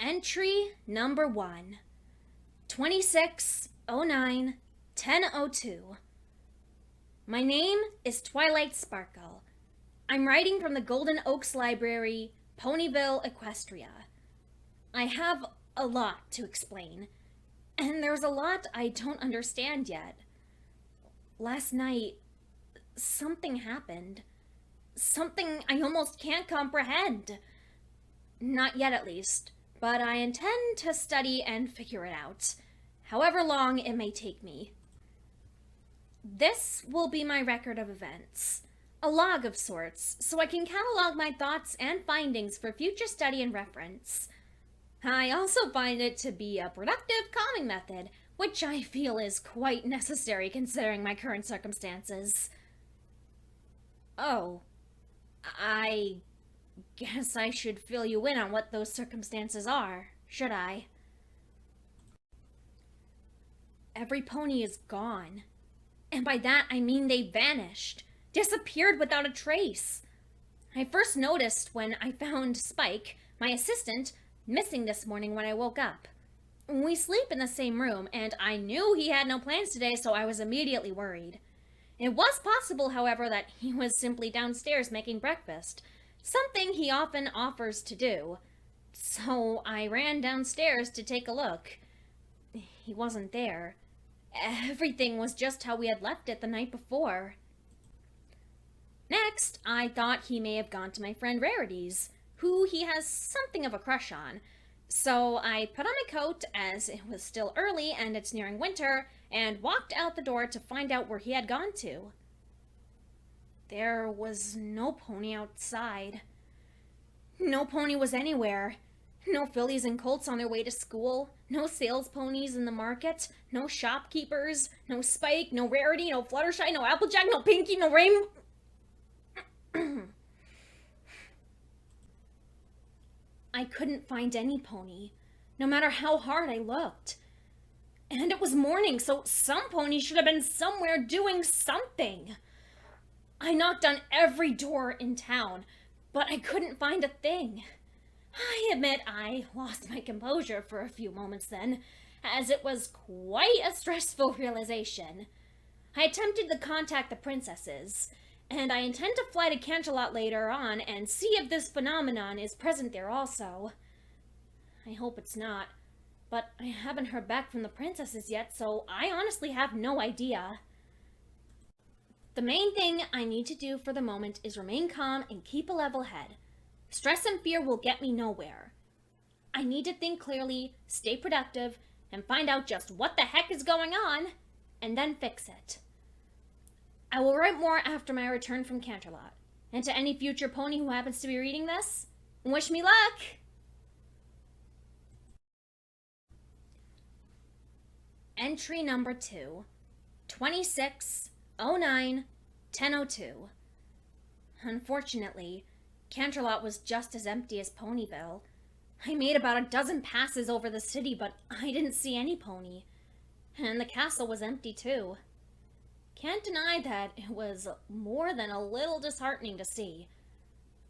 Entry number 1, 2609-1002. My name is Twilight Sparkle. I'm writing from the Golden Oaks Library, Ponyville, Equestria. I have a lot to explain, and there's a lot I don't understand yet. Last night, something happened. Something I almost can't comprehend. Not yet, at least, but I intend to study and figure it out, however long it may take me. This will be my record of events, a log of sorts, so I can catalog my thoughts and findings for future study and reference. I also find it to be a productive calming method, which I feel is quite necessary considering my current circumstances. Oh, I guess I should fill you in on what those circumstances are, should I? Every pony is gone. And by that I mean they vanished, disappeared without a trace. I first noticed when I found Spike, my assistant, missing this morning when I woke up. We sleep in the same room, and I knew he had no plans today, so I was immediately worried. It was possible, however, that he was simply downstairs making breakfast, something he often offers to do. So I ran downstairs to take a look. He wasn't there. Everything was just how we had left it the night before. Next, I thought he may have gone to my friend Rarity's, who he has something of a crush on. So I put on my coat, as it was still early and it's nearing winter, and walked out the door to find out where he had gone to. There was no pony outside. No pony was anywhere. No fillies and colts on their way to school. No sales ponies in the market. No shopkeepers. No Spike. No Rarity. No Fluttershy. No Applejack. No Pinky. No Rainbow. I couldn't find any pony, no matter how hard I looked. And it was morning, so some pony should have been somewhere doing something. I knocked on every door in town, but I couldn't find a thing. I admit I lost my composure for a few moments then, as it was quite a stressful realization. I attempted to contact the princesses, and I intend to fly to Canterlot later on and see if this phenomenon is present there also. I hope it's not, but I haven't heard back from the princesses yet, so I honestly have no idea. The main thing I need to do for the moment is remain calm and keep a level head. Stress and fear will get me nowhere. I need to think clearly, stay productive, and find out just what the heck is going on, and then fix it. I will write more after my return from Canterlot. And to any future pony who happens to be reading this, wish me luck! Entry number 2, 2609-1002. Unfortunately, Canterlot was just as empty as Ponyville. I made about a dozen passes over the city, but I didn't see any pony. And the castle was empty too. Can't deny that it was more than a little disheartening to see.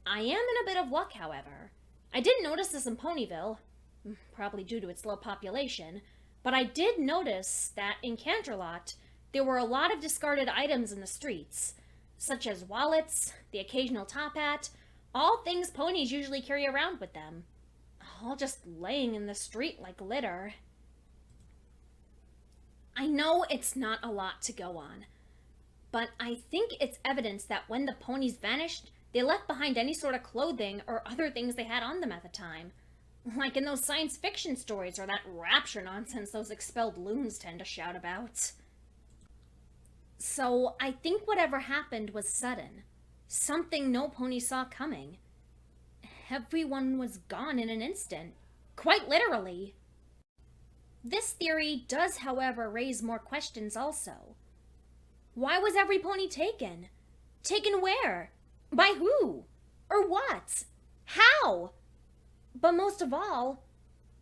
I am in a bit of luck, however. I didn't notice this in Ponyville, probably due to its low population, but I did notice that in Canterlot, there were a lot of discarded items in the streets, such as wallets, the occasional top hat, all things ponies usually carry around with them, all just laying in the street like litter. I know it's not a lot to go on, but I think it's evidence that when the ponies vanished, they left behind any sort of clothing or other things they had on them at the time. Like in those science fiction stories or that rapture nonsense those expelled loons tend to shout about. So I think whatever happened was sudden. Something no pony saw coming. Everyone was gone in an instant. Quite literally. This theory does, however, raise more questions also. Why was every pony taken? Taken where? By who? Or what? How? But most of all,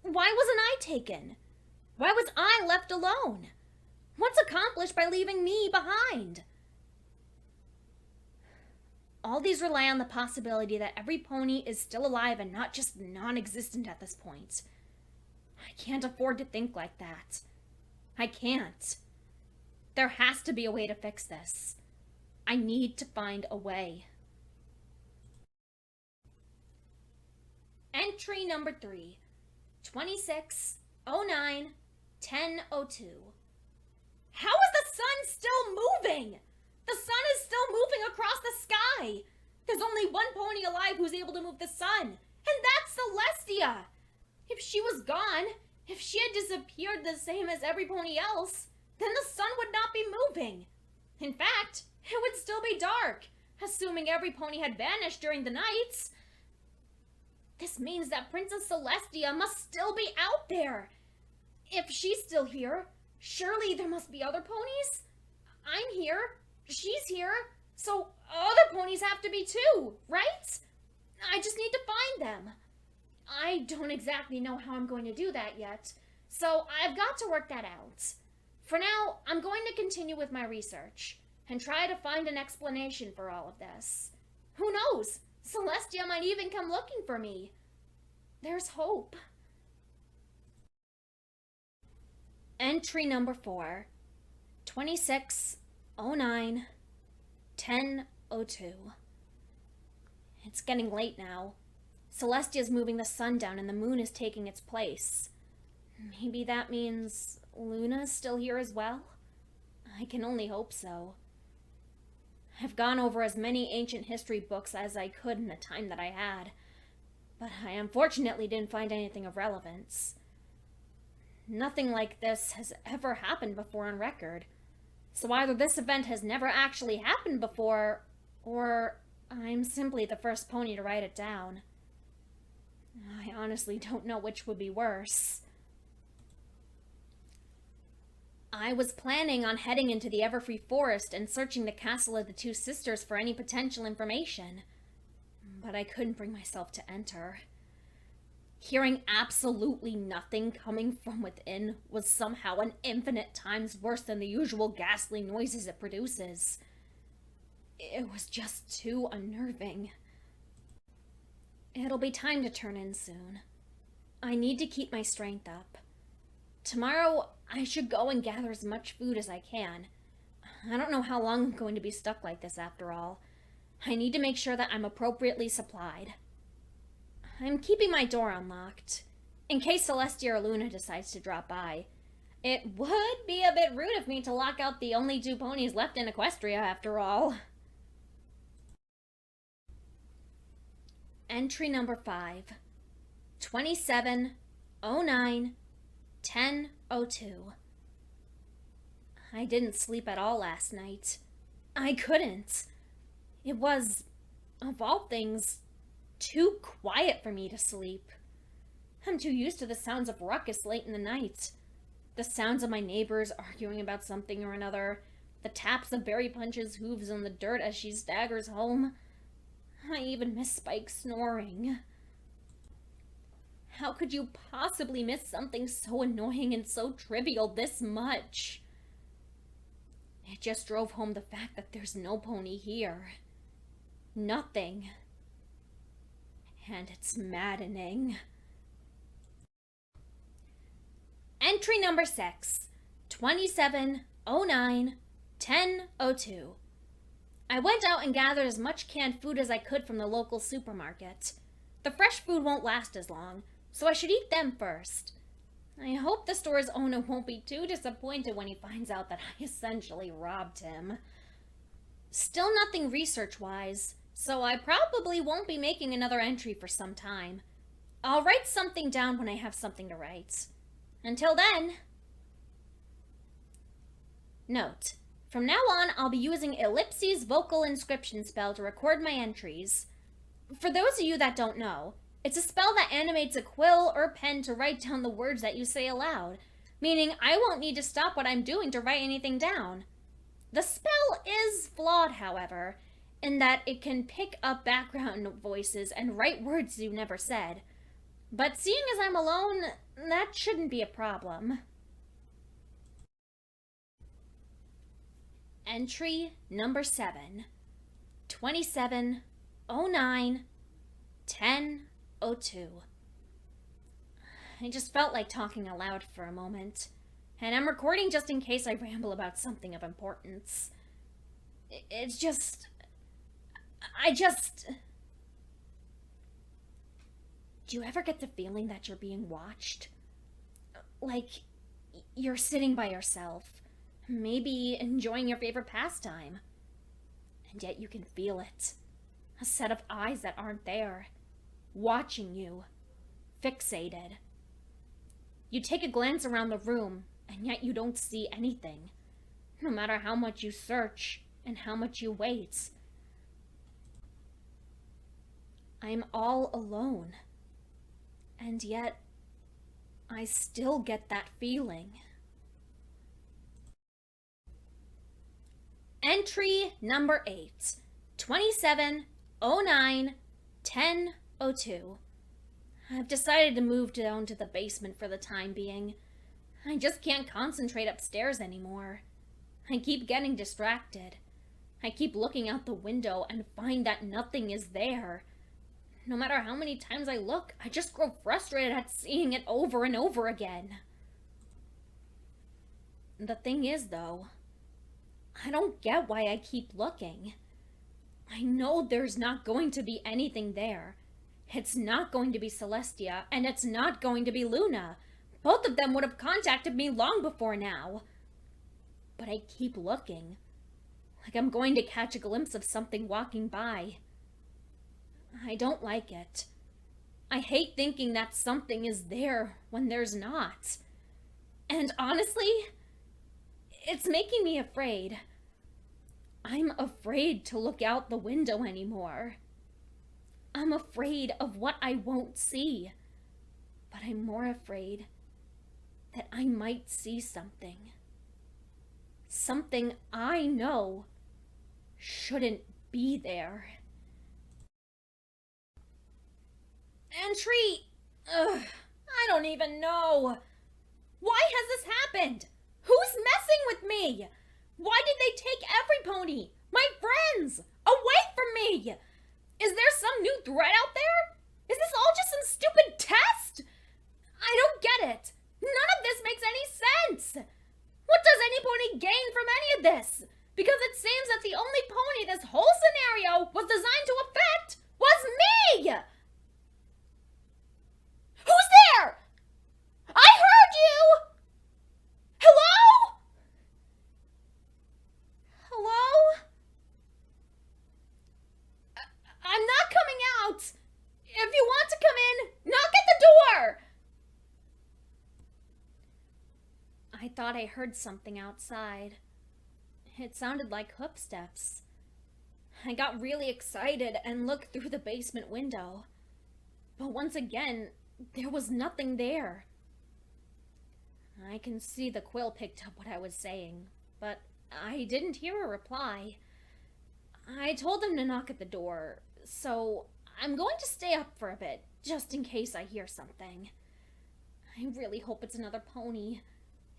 why wasn't I taken? Why was I left alone? What's accomplished by leaving me behind? All these rely on the possibility that every pony is still alive and not just non-existent at this point. I can't afford to think like that. I can't. There has to be a way to fix this. I need to find a way. Entry number 3, 26091002. How is the sun still moving? The sun is still moving across the sky. There's only one pony alive who's able to move the sun, and that's Celestia. If she was gone, if she had disappeared the same as every pony else, then the sun would not be moving. In fact, it would still be dark, assuming every pony had vanished during the nights. This means that Princess Celestia must still be out there. If she's still here, surely there must be other ponies? I'm here, she's here, so other ponies have to be too, right? I just need to find them. I don't exactly know how I'm going to do that yet, so I've got to work that out. For now, I'm going to continue with my research and try to find an explanation for all of this. Who knows? Celestia might even come looking for me. There's hope. Entry number 4, 26091002. It's getting late now. Celestia's moving the sun down and the moon is taking its place. Maybe that means Luna's still here as well? I can only hope so. I've gone over as many ancient history books as I could in the time that I had, but I unfortunately didn't find anything of relevance. Nothing like this has ever happened before on record, so either this event has never actually happened before, or I'm simply the first pony to write it down. I honestly don't know which would be worse. I was planning on heading into the Everfree Forest and searching the castle of the two sisters for any potential information, but I couldn't bring myself to enter. Hearing absolutely nothing coming from within was somehow an infinite times worse than the usual ghastly noises it produces. It was just too unnerving. It'll be time to turn in soon. I need to keep my strength up. Tomorrow, I should go and gather as much food as I can. I don't know how long I'm going to be stuck like this after all. I need to make sure that I'm appropriately supplied. I'm keeping my door unlocked, in case Celestia or Luna decides to drop by. It would be a bit rude of me to lock out the only 2 ponies left in Equestria after all. Entry number 5, 27091002. I didn't sleep at all last night. I couldn't. It was, of all things, too quiet for me to sleep. I'm too used to the sounds of ruckus late in the night. The sounds of my neighbors arguing about something or another. The taps of Berry Punch's hooves on the dirt as she staggers home. I even miss Spike snoring. How could you possibly miss something so annoying and so trivial this much? It just drove home the fact that there's no pony here. Nothing. And it's maddening. Entry number 6, 27091002. I went out and gathered as much canned food as I could from the local supermarket. The fresh food won't last as long, so I should eat them first. I hope the store's owner won't be too disappointed when he finds out that I essentially robbed him. Still nothing research-wise, so I probably won't be making another entry for some time. I'll write something down when I have something to write. Until then... Note: from now on, I'll be using Ellipses' vocal inscription spell to record my entries. For those of you that don't know, it's a spell that animates a quill or pen to write down the words that you say aloud, meaning I won't need to stop what I'm doing to write anything down. The spell is flawed, however, in that it can pick up background voices and write words you've never said. But seeing as I'm alone, that shouldn't be a problem. Entry number 7, 27091002. I just felt like talking aloud for a moment. And I'm recording just in case I ramble about something of importance. It's just... Do you ever get the feeling that you're being watched? Like, you're sitting by yourself, maybe enjoying your favorite pastime, and yet you can feel it. A set of eyes that aren't there, watching you, fixated. You take a glance around the room, and yet you don't see anything, no matter how much you search and how much you wait. I'm all alone, and yet I still get that feeling. Entry number 8, 2709-1002. I've decided to move down to the basement for the time being. I just can't concentrate upstairs anymore. I keep getting distracted. I keep looking out the window and find that nothing is there. No matter how many times I look, I just grow frustrated at seeing it over and over again. The thing is, though, I don't get why I keep looking. I know there's not going to be anything there. It's not going to be Celestia, and it's not going to be Luna. Both of them would have contacted me long before now. But I keep looking, like I'm going to catch a glimpse of something walking by. I don't like it. I hate thinking that something is there when there's not. And honestly, it's making me afraid. I'm afraid to look out the window anymore. I'm afraid of what I won't see. But I'm more afraid that I might see something. Something I know shouldn't be there. Entry... I don't even know. Why has this happened? Who's messing with me? Why did they take every pony? My friends! Away from me! Is there some new threat out there? Is this all just some stupid test? I don't get it. None of this makes any sense. What does any pony gain from any of this? Because it seems that the only pony this whole scenario was designed to affect was me! Who's there? I heard you! Hello? Hello? I'm not coming out! If you want to come in, knock at the door! I thought I heard something outside. It sounded like footsteps. I got really excited and looked through the basement window. But once again, there was nothing there. I can see the quill picked up what I was saying, but I didn't hear a reply. I told him to knock at the door, so I'm going to stay up for a bit, just in case I hear something. I really hope it's another pony.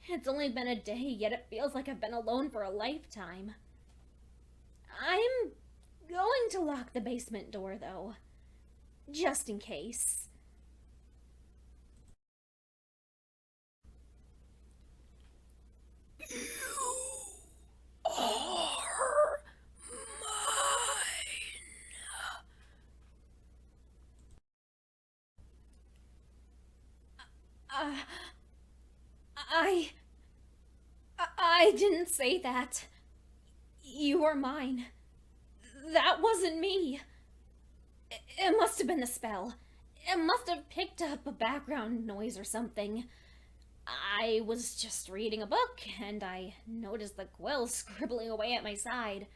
It's only been a day, yet it feels like I've been alone for a lifetime. I'm going to lock the basement door, though, just in case. You are mine. I didn't say that. You are mine. That wasn't me. It must have been the spell. It must have picked up a background noise or something. I was just reading a book, and I noticed the quill scribbling away at my side,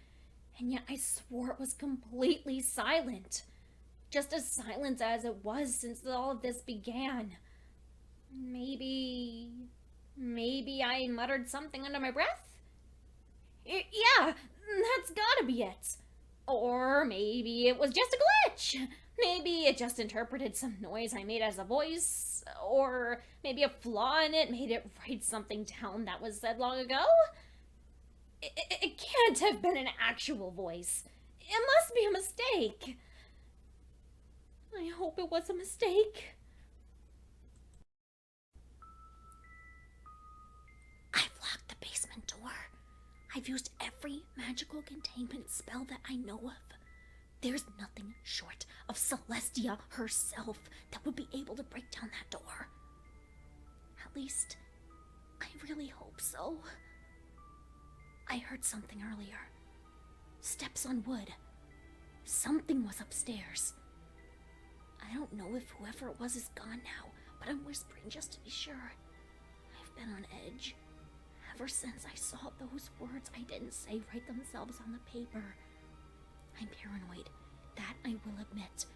and yet I swore it was completely silent. Just as silent as it was since all of this began. Maybe I muttered something under my breath? Yeah, that's gotta be it. Or maybe it was just a glitch. Maybe it just interpreted some noise I made as a voice. Or maybe a flaw in it made it write something down that was said long ago. It can't have been an actual voice. It must be a mistake. I hope it was a mistake. I've used every magical containment spell that I know of. There's nothing short of Celestia herself that would be able to break down that door. At least, I really hope so. I heard something earlier. Steps on wood. Something was upstairs. I don't know if whoever it was is gone now, but I'm whispering just to be sure. I've been on edge. Ever since I saw those words I didn't say write themselves on the paper. I'm paranoid, that I will admit,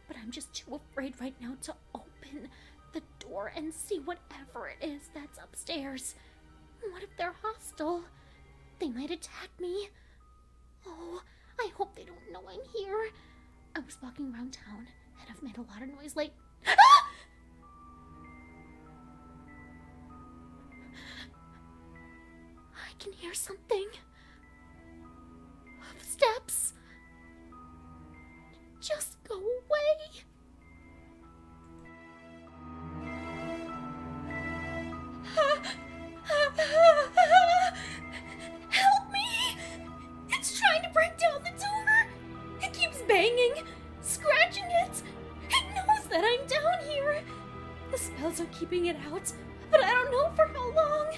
but I'm just too afraid right now to open the door and see whatever it is that's upstairs. What if they're hostile? They might attack me. Oh, I hope they don't know I'm here. I was walking around town, and I've made a lot of noise like... Ah! I can hear something. Steps. Just go away. Help me! It's trying to break down the door. It keeps banging, scratching it. It knows that I'm down here. The spells are keeping it out, but I don't know for how long.